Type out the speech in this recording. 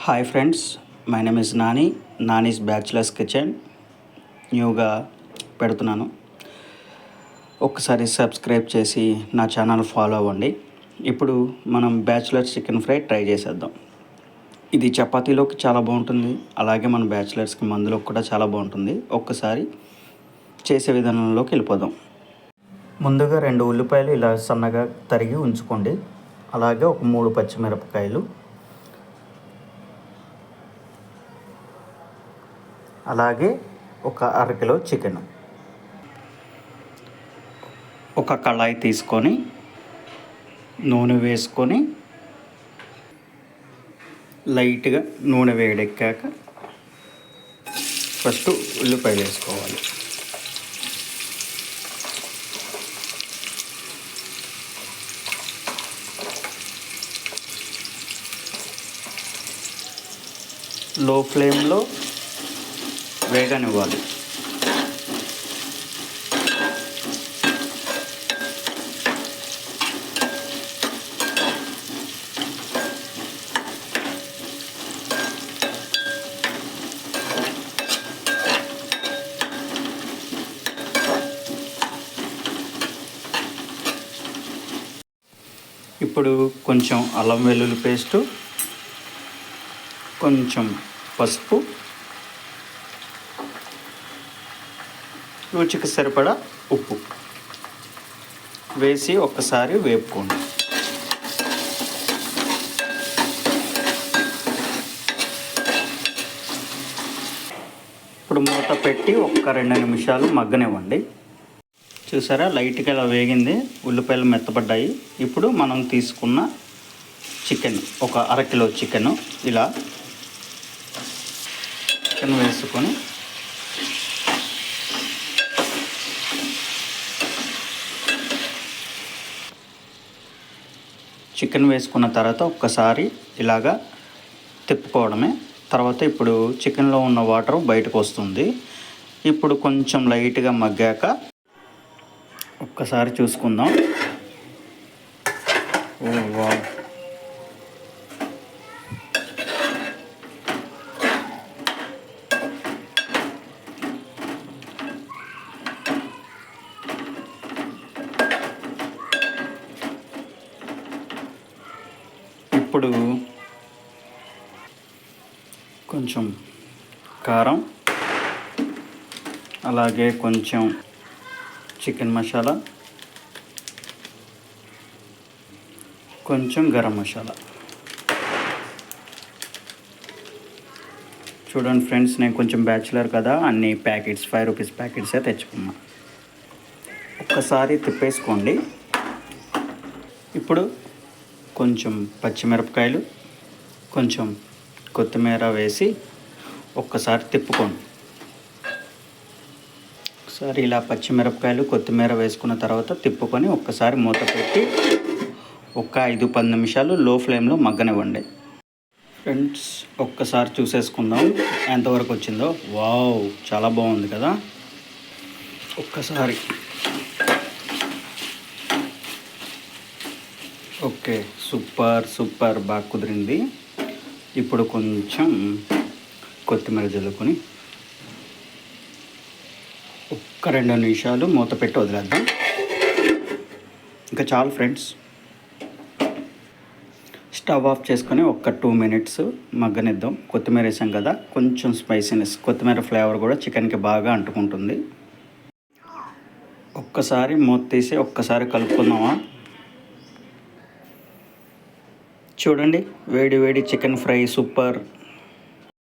Hi friends, my name is Nani's bachelors kitchen. న్యూగా పెడుతున్నాను. ఒక్కసారి సబ్స్క్రైబ్ చేసి నా ఛానల్ ఫాలో అవ్వండి. ఇప్పుడు మనం బ్యాచులర్స్ చికెన్ ఫ్రై ట్రై చేసేద్దాం. ఇది చపాతీలోకి చాలా బాగుంటుంది, అలాగే మన బ్యాచులర్స్కి మందులోకి కూడా చాలా బాగుంటుంది. ఒక్కసారి చేసే విధానంలోకి వెళ్ళిపోదాం. ముందుగా 2 ఉల్లిపాయలు ఇలా సన్నగా తరిగి ఉంచుకోండి. అలాగే ఒక 3 పచ్చిమిరపకాయలు, అలాగే ఒక అరకిలో చికెన్. ఒక కళాయి తీసుకొని నూనె వేసుకొని లైట్గా నూనె వేడెక్కాక ఫస్ట్ ఉల్లిపాయలు వేసుకోవాలి. లో ఫ్లేమ్లో వేగనివ్వాలి. ఇప్పుడు కొంచెం అల్లం వెల్లుల్లి పేస్టు, కొంచెం పసుపు, రుచికి సరిపడా ఉప్పు వేసి ఒక్కసారి వేపుకోండి. ఇప్పుడు మూత పెట్టి 1-2 నిమిషాలు మగ్గనివ్వండి. చూసారా, లైట్గా ఇలా వేగింది, ఉల్లిపాయలు మెత్తపడ్డాయి. ఇప్పుడు మనం తీసుకున్న చికెన్, ఒక అరకిలో చికెన్ ఇలా చికెన్ వేసుకొని చికెన్ వేసుకున్న తర్వాత ఒక్కసారి ఇలాగా తిప్పుకోవడమే. తర్వాత ఇప్పుడు చికెన్లో ఉన్న వాటర్ బయటకు వస్తుంది. ఇప్పుడు కొంచెం లైట్గా మగ్గాక ఒక్కసారి చూసుకుందాం. ఓ వావ్, ఇప్పుడు కొంచెం కారం, అలాగే కొంచెం చికెన్ మసాలా, కొంచెం గరం మసాలా. చూడండి ఫ్రెండ్స్, నేను కొంచెం బ్యాచులర్ కదా, అన్ని ప్యాకెట్స్ 5 రూపీస్ ప్యాకెట్సే తెచ్చుకున్నా. ఒక్కసారి తిప్పేసుకోండి. ఇప్పుడు కొంచెం పచ్చిమిరపకాయలు, కొంచెం కొత్తిమీర వేసి ఒక్కసారి తిప్పుకోండి. ఒకసారి ఇలా పచ్చిమిరపకాయలు కొత్తిమీర వేసుకున్న తర్వాత తిప్పుకొని ఒక్కసారి మూత పెట్టి ఒక 5-10 నిమిషాలు లో ఫ్లేమ్లో మగ్గనివ్వండి. ఫ్రెండ్స్, ఒక్కసారి చూసేసుకుందాం ఎంతవరకు వచ్చిందో. వావ్, చాలా బాగుంది కదా. ఒక్కసారి ఓకే, సూపర్ బాగా కుదిరింది. ఇప్పుడు కొంచెం కొత్తిమీర జల్లుకొని 1-2 నిమిషాలు మూత పెట్టి వదిలేద్దాం. ఇంకా చాలు ఫ్రెండ్స్. స్టవ్ ఆఫ్ చేసుకొని 2 మినిట్స్ మగ్గనిద్దాం. కొత్తిమీర వేసాం కదా, కొంచెం స్పైసీనెస్, కొత్తిమీర ఫ్లేవర్ కూడా చికెన్కి బాగా అంటుకుంటుంది. ఒక్కసారి మూత తీసి ఒక్కసారి కలుపుకుందామా. చూడండి, వేడి చికెన్ ఫ్రై సూపర్.